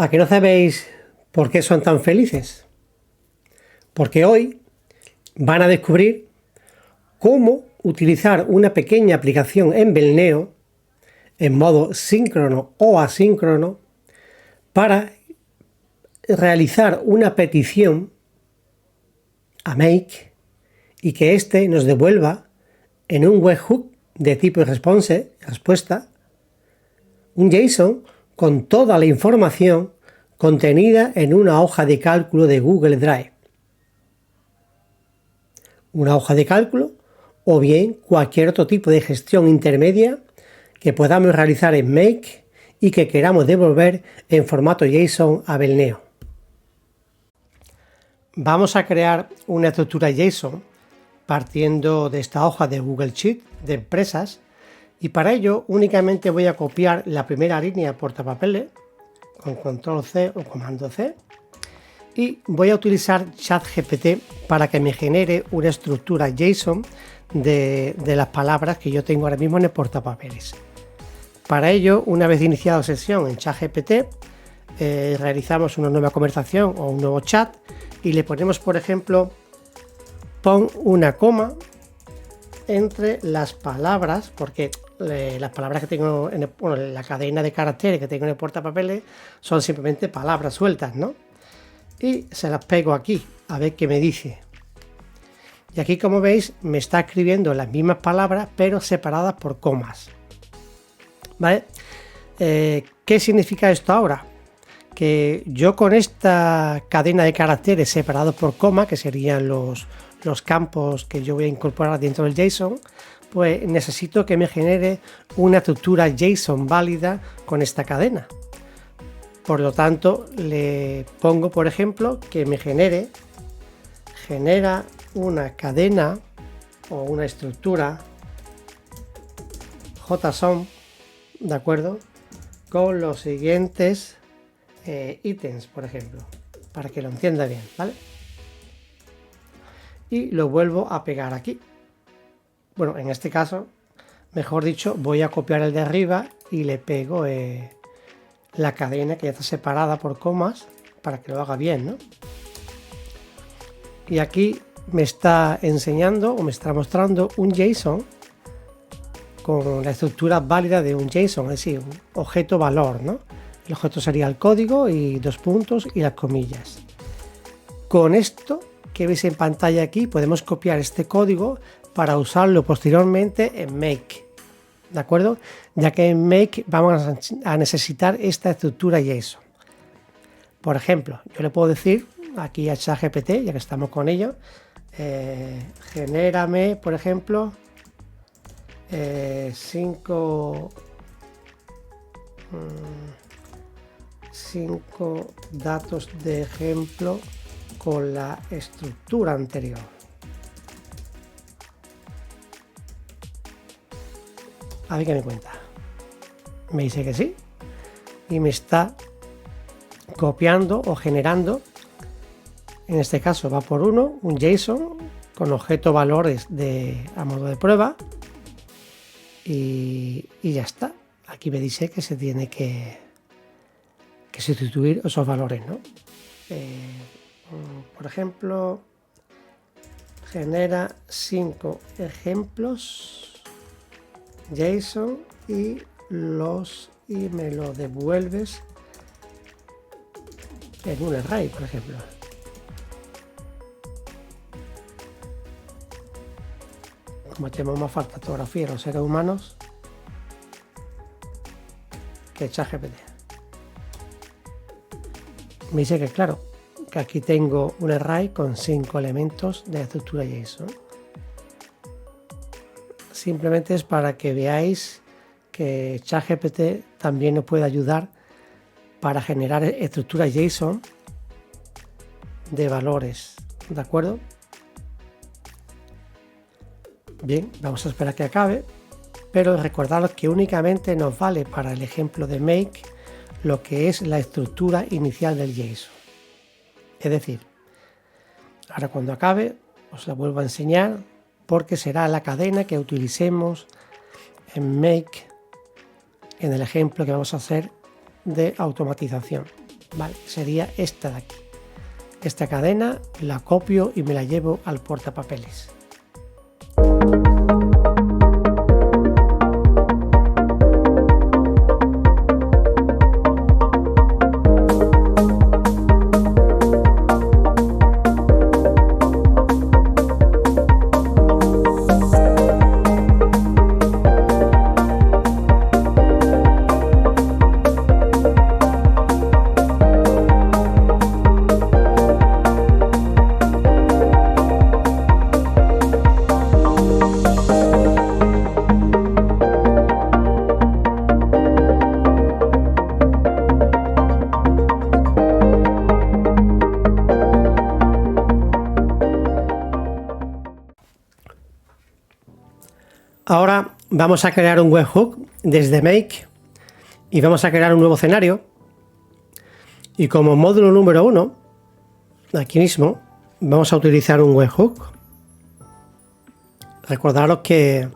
¿A que no sabéis por qué son tan felices? Porque hoy van a descubrir cómo utilizar una pequeña aplicación en Belneo en modo síncrono o asíncrono para realizar una petición a Make y que éste nos devuelva en un webhook de tipo respuesta, un JSON con toda la información contenida en una hoja de cálculo de Google Drive. Una hoja de cálculo o bien cualquier otro tipo de gestión intermedia que podamos realizar en Make y que queramos devolver en formato JSON a Belneo. Vamos a crear una estructura JSON partiendo de esta hoja de Google Sheet de empresas y para ello únicamente voy a copiar la primera línea portapapeles con control C o comando C y voy a utilizar ChatGPT para que me genere una estructura JSON de las palabras que yo tengo ahora mismo en el portapapeles. Para ello, una vez iniciado sesión en ChatGPT, realizamos una nueva conversación o un nuevo chat y le ponemos, por ejemplo, pon una coma entre las palabras, porque las palabras que tengo en la cadena de caracteres que tengo en el portapapeles son simplemente palabras sueltas, ¿no? Y se las pego aquí, a ver qué me dice. Y aquí, como veis, me está escribiendo las mismas palabras, pero separadas por comas. ¿Vale? ¿Qué significa esto ahora? Que yo con esta cadena de caracteres separados por coma, que serían los campos que yo voy a incorporar dentro del JSON, pues necesito que me genere una estructura JSON válida con esta cadena. Por lo tanto, le pongo, por ejemplo, que me genera una cadena o una estructura JSON, ¿de acuerdo? Con los siguientes ítems, por ejemplo, para que lo entienda bien, ¿vale? Y lo vuelvo a pegar aquí. Bueno, en este caso, mejor dicho, voy a copiar el de arriba y le pego la cadena que ya está separada por comas para que lo haga bien, ¿no? Y aquí me está enseñando o me está mostrando un JSON con la estructura válida de un JSON, es decir, un objeto valor, ¿no? El objeto sería el código y dos puntos y las comillas. Con esto que veis en pantalla aquí podemos copiar este código para usarlo posteriormente en Make, ¿de acuerdo? Ya que en Make vamos a necesitar esta estructura JSON. Por ejemplo, yo le puedo decir aquí a ChatGPT, ya que estamos con ello, genérame, por ejemplo, 5 datos de ejemplo con la estructura anterior. A ver qué me cuenta. Me dice que sí y me está copiando o generando, en este caso va por uno, un JSON con objeto valores a modo de prueba y ya está. Aquí me dice que se tiene que sustituir esos valores, ¿no? Por ejemplo, genera 5 ejemplos JSON y me lo devuelves en un array, por ejemplo. Como tenemos más falta ortografía en los seres humanos que ChatGPT. Me dice que claro, que aquí tengo un array con 5 elementos de la estructura JSON. Simplemente es para que veáis que ChatGPT también nos puede ayudar para generar estructuras JSON de valores, ¿de acuerdo? Bien, vamos a esperar que acabe, pero recordaros que únicamente nos vale para el ejemplo de Make lo que es la estructura inicial del JSON. Es decir, ahora cuando acabe os la vuelvo a enseñar porque será la cadena que utilicemos en Make en el ejemplo que vamos a hacer de automatización. ¿vale? Sería esta de aquí. Esta cadena la copio y me la llevo al portapapeles. Ahora vamos a crear un webhook desde Make y vamos a crear un nuevo escenario. Y como módulo número 1, aquí mismo, vamos a utilizar un webhook. Recordaros que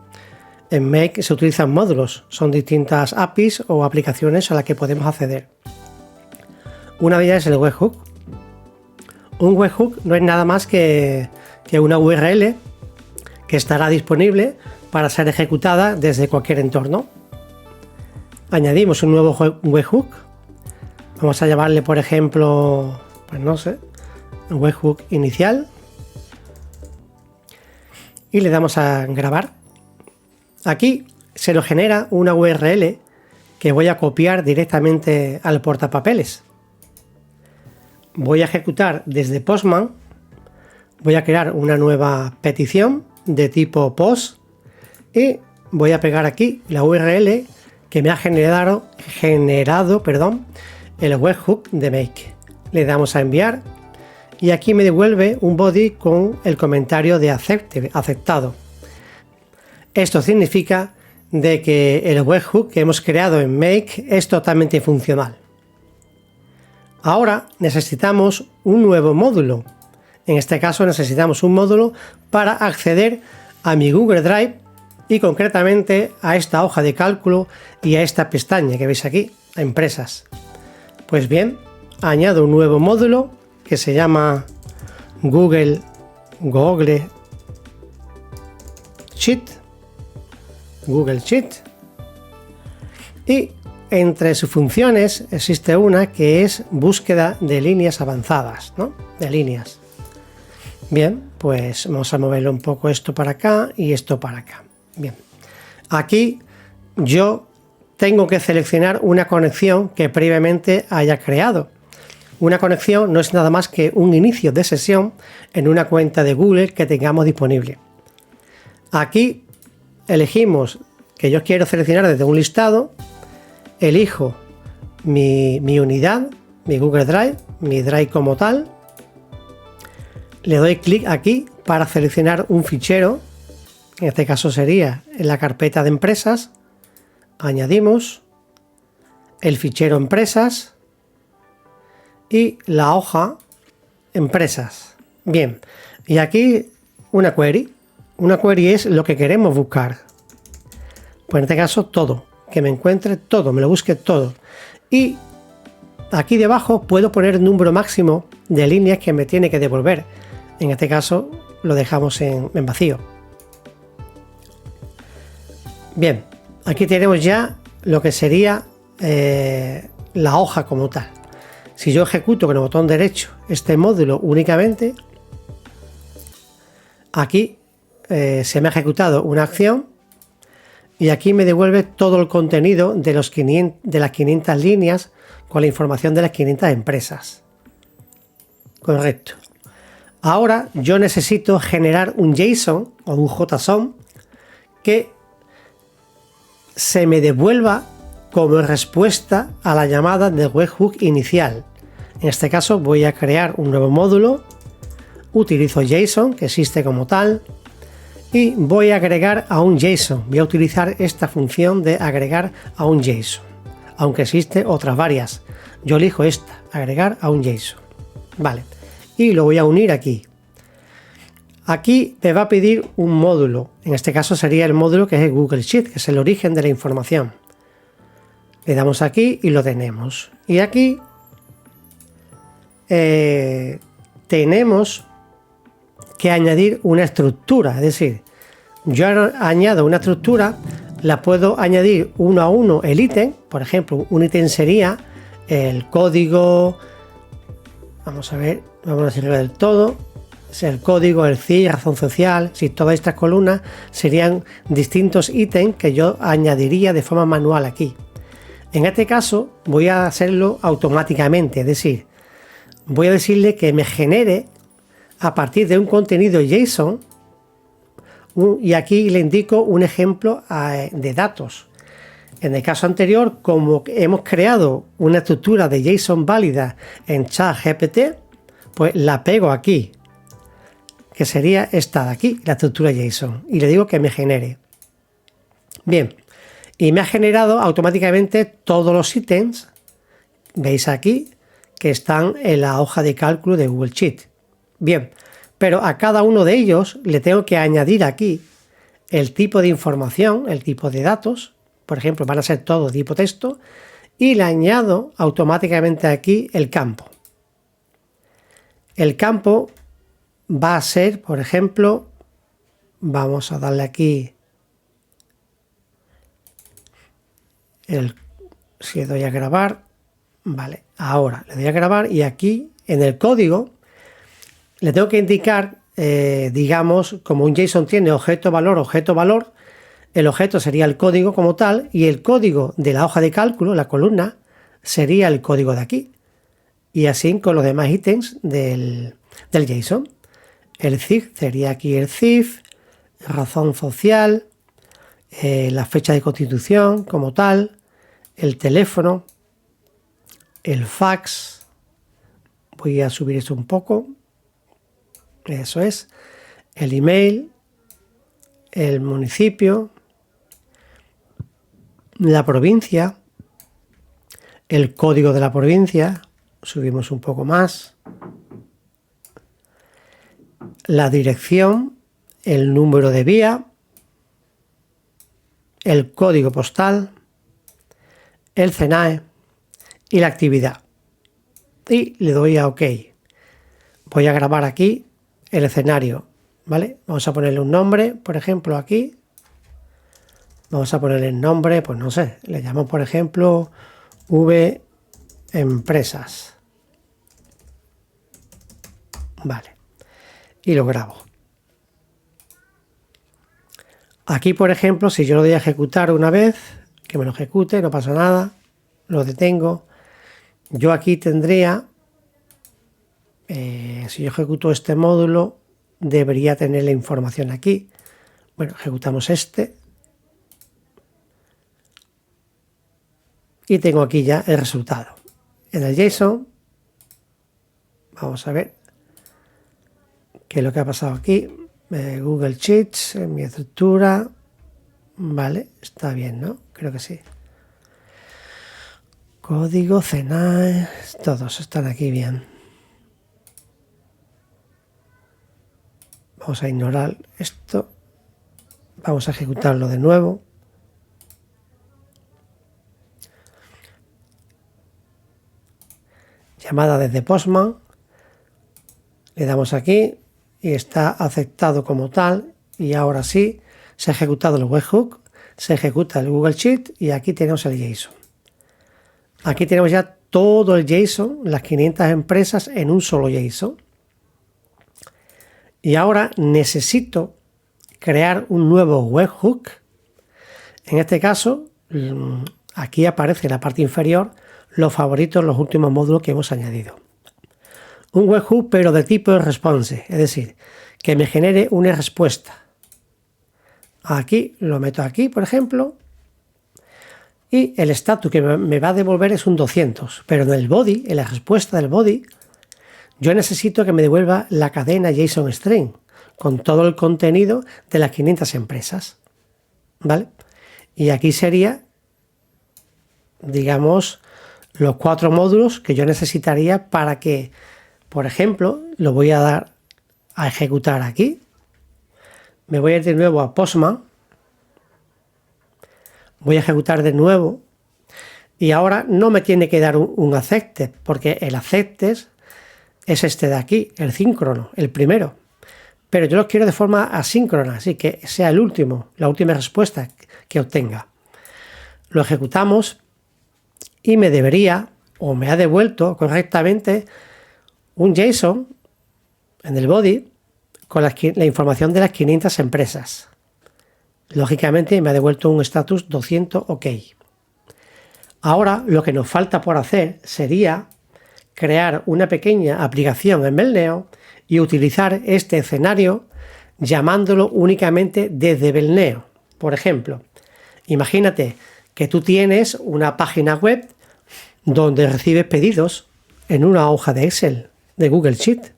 en Make se utilizan módulos, son distintas APIs o aplicaciones a las que podemos acceder. Una de ellas es el webhook. Un webhook no es nada más que una URL que estará disponible para ser ejecutada desde cualquier entorno. Añadimos un nuevo webhook. Vamos a llamarle, por ejemplo, pues no sé, webhook inicial. Y le damos a grabar. Aquí se nos genera una URL que voy a copiar directamente al portapapeles. Voy a ejecutar desde Postman. Voy a crear una nueva petición de tipo post y voy a pegar aquí la URL que me ha generado el webhook de Make. Le damos a enviar y aquí me devuelve un body con el comentario de aceptado. Esto significa de que el webhook que hemos creado en Make es totalmente funcional. Ahora necesitamos un nuevo módulo. En este caso necesitamos un módulo para acceder a mi Google Drive y concretamente a esta hoja de cálculo y a esta pestaña que veis aquí, a empresas. Pues bien, añado un nuevo módulo que se llama Google Sheet y entre sus funciones existe una que es búsqueda de líneas avanzadas, ¿no? De líneas. Bien, pues vamos a moverlo un poco esto para acá y esto para acá. Bien, aquí yo tengo que seleccionar una conexión que previamente haya creado. Una conexión no es nada más que un inicio de sesión en una cuenta de Google que tengamos disponible. Aquí elegimos que yo quiero seleccionar desde un listado, elijo mi unidad, mi Google Drive, mi Drive como tal. Le doy clic aquí para seleccionar un fichero, en este caso sería en la carpeta de empresas. Añadimos el fichero empresas y la hoja empresas. Bien, y aquí una query. Una query es lo que queremos buscar. Pues en este caso todo, que me encuentre todo, me lo busque todo. Y aquí debajo puedo poner el número máximo de líneas que me tiene que devolver. En este caso lo dejamos en vacío. Bien, aquí tenemos ya lo que sería la hoja como tal. Si yo ejecuto con el botón derecho este módulo únicamente, aquí se me ha ejecutado una acción y aquí me devuelve todo el contenido de las 500 líneas con la información de las 500 empresas. Correcto. Ahora yo necesito generar un JSON o un JSON que se me devuelva como respuesta a la llamada del webhook inicial. En este caso voy a crear un nuevo módulo, utilizo JSON que existe como tal y voy a agregar a un JSON. Voy a utilizar esta función de agregar a un JSON, aunque existen otras varias. Yo elijo esta, agregar a un JSON. Vale, y lo voy a unir aquí. Aquí me va a pedir un módulo, en este caso sería el módulo que es el Google Sheet, que es el origen de la información. Le damos aquí y lo tenemos. Y aquí tenemos que añadir una estructura, es decir, yo añado una estructura, la puedo añadir uno a uno el ítem. Por ejemplo, un ítem sería el código, vamos a ver, vamos a decirlo del todo, es el código, el CIF, razón social. Si todas estas columnas serían distintos ítems que yo añadiría de forma manual aquí. En este caso voy a hacerlo automáticamente, es decir, voy a decirle que me genere a partir de un contenido JSON, y aquí le indico un ejemplo de datos. En el caso anterior, como hemos creado una estructura de JSON válida en ChatGPT, pues la pego aquí, que sería esta de aquí, la estructura JSON, y le digo que me genere. Bien, y me ha generado automáticamente todos los ítems, veis aquí, que están en la hoja de cálculo de Google Sheet. Bien, pero a cada uno de ellos le tengo que añadir aquí el tipo de información, el tipo de datos. Por ejemplo, van a ser todos tipo texto, y le añado automáticamente aquí el campo. El campo va a ser, por ejemplo, vamos a darle aquí si doy a grabar, vale, ahora le doy a grabar, y aquí en el código le tengo que indicar, digamos, como un JSON tiene objeto, valor, el objeto sería el código como tal, y el código de la hoja de cálculo, la columna, sería el código de aquí. Y así con los demás ítems del JSON. El CIF sería aquí el CIF, razón social, la fecha de constitución como tal, el teléfono, el fax. Voy a subir esto un poco. Eso es. El email, el municipio, la provincia, el código de la provincia. Subimos un poco más. La dirección, el número de vía, el código postal, el CNAE y la actividad. Y le doy a OK. Voy a grabar aquí el escenario, ¿vale? Vamos a ponerle un nombre, por ejemplo, aquí. Vamos a ponerle el nombre, pues no sé, le llamo, por ejemplo, V Empresas. Vale. Y lo grabo. Aquí, por ejemplo, si yo lo doy a ejecutar una vez, que me lo ejecute, no pasa nada, lo detengo. Yo aquí tendría, si yo ejecuto este módulo, debería tener la información aquí. Bueno, ejecutamos este. Y tengo aquí ya el resultado. En el JSON, vamos a ver qué es lo que ha pasado aquí. Google Sheets, en mi estructura. Vale, está bien, ¿no? Creo que sí. Código, CNAE, todos están aquí bien. Vamos a ignorar esto. Vamos a ejecutarlo de nuevo. Llamada desde Postman. Le damos aquí y está aceptado como tal. Y ahora sí, se ha ejecutado el webhook, se ejecuta el Google Sheet y aquí tenemos el JSON. Aquí tenemos ya todo el JSON, las 500 empresas en un solo JSON. Y ahora necesito crear un nuevo webhook. En este caso, aquí aparece en la parte inferior los favoritos, los últimos módulos que hemos añadido. Un webhook pero de tipo response, es decir, que me genere una respuesta. Aquí lo meto aquí, por ejemplo, y el status que me va a devolver es un 200, pero en el body, en la respuesta del body, yo necesito que me devuelva la cadena JSON string con todo el contenido de las 500 empresas, ¿vale? Y aquí sería, digamos, los 4 módulos que yo necesitaría para que, por ejemplo, lo voy a dar a ejecutar aquí. Me voy a ir de nuevo a Postman. Voy a ejecutar de nuevo. Y ahora no me tiene que dar un accepted, porque el accepted es este de aquí, el síncrono, el primero. Pero yo lo quiero de forma asíncrona, así que sea el último, la última respuesta que obtenga. Lo ejecutamos y me debería, o me ha devuelto correctamente, un JSON en el body con la información de las 500 empresas. Lógicamente me ha devuelto un status 200 OK. Ahora lo que nos falta por hacer sería crear una pequeña aplicación en Belneo y utilizar este escenario llamándolo únicamente desde Belneo. Por ejemplo, imagínate que tú tienes una página web donde recibes pedidos en una hoja de Excel de Google Sheet.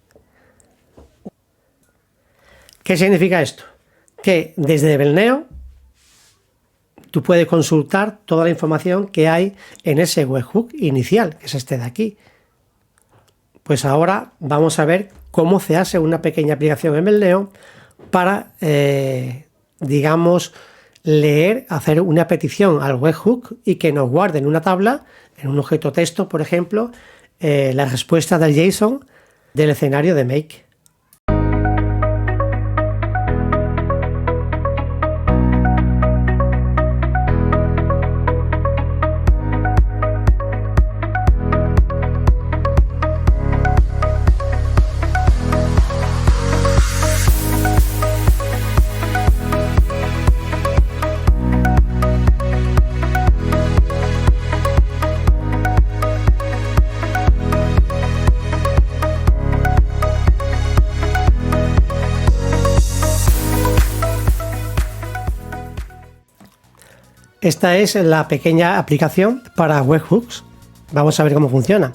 ¿Qué significa esto? Que desde Belneo tú puedes consultar toda la información que hay en ese webhook inicial, que es este de aquí. Pues ahora vamos a ver cómo se hace una pequeña aplicación en Belneo para, digamos, hacer una petición al webhook y que nos guarde en una tabla, en un objeto texto, por ejemplo, la respuesta del JSON del escenario de Make. Esta es la pequeña aplicación para webhooks. Vamos a ver cómo funciona.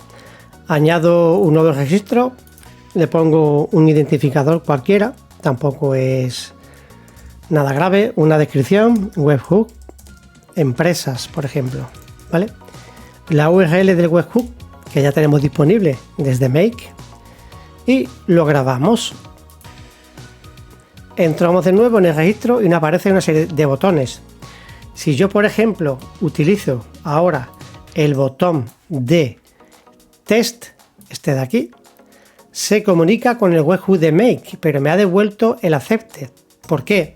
Añado un nuevo registro, le pongo un identificador cualquiera, tampoco es nada grave, una descripción, webhook, empresas, por ejemplo, ¿vale? La URL del webhook que ya tenemos disponible desde Make y lo grabamos. Entramos de nuevo en el registro y nos aparece una serie de botones. Si yo, por ejemplo, utilizo ahora el botón de test, este de aquí, se comunica con el webhook de Make, pero me ha devuelto el accepted. ¿Por qué?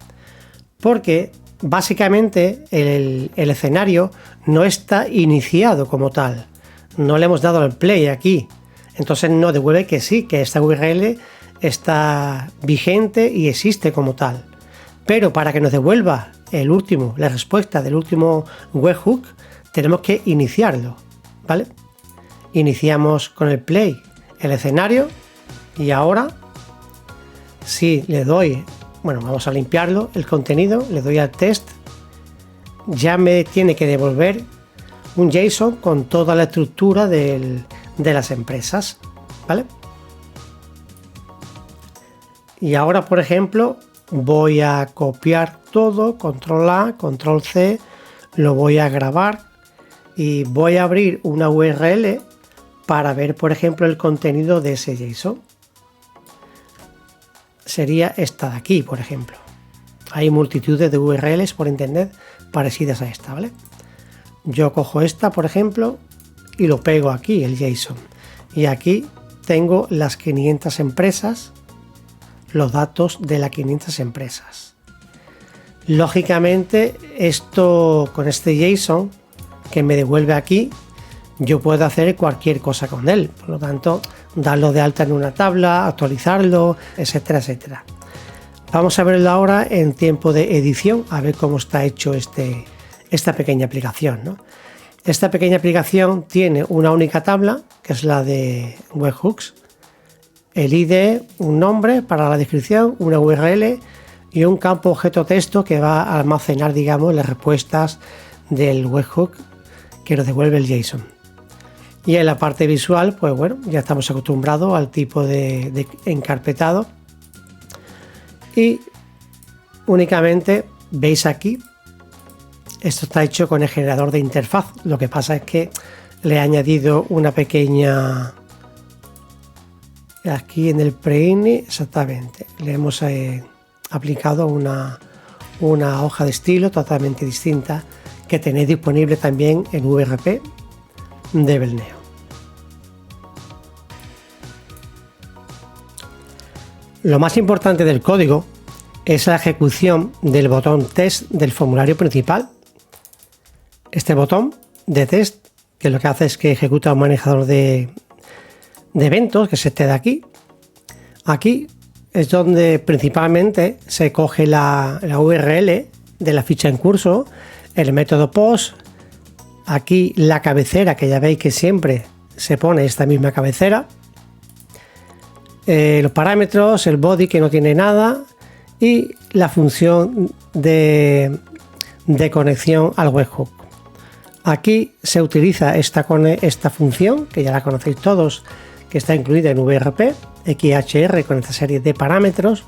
Porque básicamente el escenario no está iniciado como tal. No le hemos dado al play aquí. Entonces nos devuelve que sí, que esta URL está vigente y existe como tal. Pero para que nos devuelva la respuesta del último webhook, tenemos que iniciarlo, ¿vale? Iniciamos con el play el escenario y ahora si le doy, bueno, vamos a limpiarlo, el contenido, le doy al test, ya me tiene que devolver un JSON con toda la estructura de las empresas, ¿vale? Y ahora, por ejemplo, voy a copiar todo, control A, control C, lo voy a grabar y voy a abrir una URL para ver, por ejemplo, el contenido de ese JSON. Sería esta de aquí, por ejemplo. Hay multitudes de URLs por internet parecidas a esta, ¿vale? Yo cojo esta, por ejemplo, y lo pego aquí, el JSON. Y aquí tengo las 500 empresas, los datos de las 500 empresas. Lógicamente, esto con este JSON que me devuelve aquí, yo puedo hacer cualquier cosa con él. Por lo tanto, darlo de alta en una tabla, actualizarlo, etcétera, etcétera. Vamos a verlo ahora en tiempo de edición, a ver cómo está hecho esta pequeña aplicación, ¿no? Esta pequeña aplicación tiene una única tabla, que es la de webhooks, el ID, un nombre para la descripción, una URL y un campo objeto texto que va a almacenar, digamos, las respuestas del webhook que nos devuelve el JSON. Y en la parte visual, pues bueno, ya estamos acostumbrados al tipo de encarpetado. Y únicamente veis aquí, esto está hecho con el generador de interfaz. Lo que pasa es que le he añadido una pequeña, aquí en el preini, exactamente, le hemos aplicado una hoja de estilo totalmente distinta que tenéis disponible también en VRP de Belneo. Lo más importante del código es la ejecución del botón test del formulario principal. Este botón de test, que lo que hace es que ejecuta un manejador de eventos, que es este de aquí. Aquí es donde principalmente se coge la URL de la ficha en curso, el método post, aquí la cabecera, que ya veis que siempre se pone esta misma cabecera, los parámetros, el body, que no tiene nada, y la función de conexión al webhook. Aquí se utiliza esta función, que ya la conocéis todos, que está incluida en VRP, XHR, con esta serie de parámetros,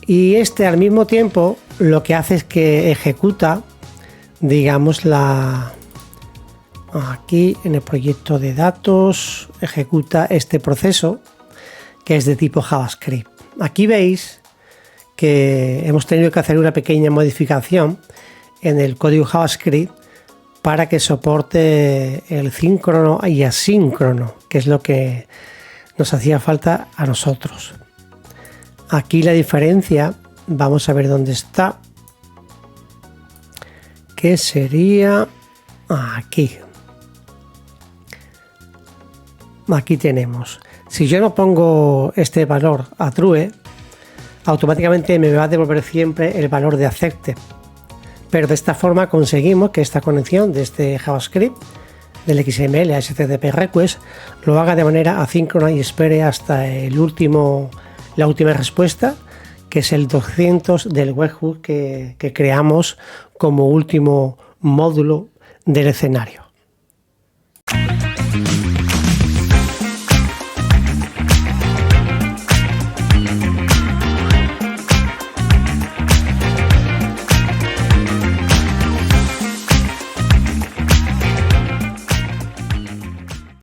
y al mismo tiempo lo que hace es que ejecuta, digamos, aquí en el proyecto de datos, ejecuta este proceso que es de tipo JavaScript. Aquí veis que hemos tenido que hacer una pequeña modificación en el código JavaScript para que soporte el síncrono y asíncrono, que es lo que nos hacía falta a nosotros. Aquí la diferencia, vamos a ver dónde está, que sería aquí. Aquí tenemos. Si yo no pongo este valor a true, automáticamente me va a devolver siempre el valor de accepted. Pero de esta forma conseguimos que esta conexión de este JavaScript del XML a HTTP request lo haga de manera asíncrona y espere hasta la última respuesta, que es el 200 del webhook que creamos como último módulo del escenario.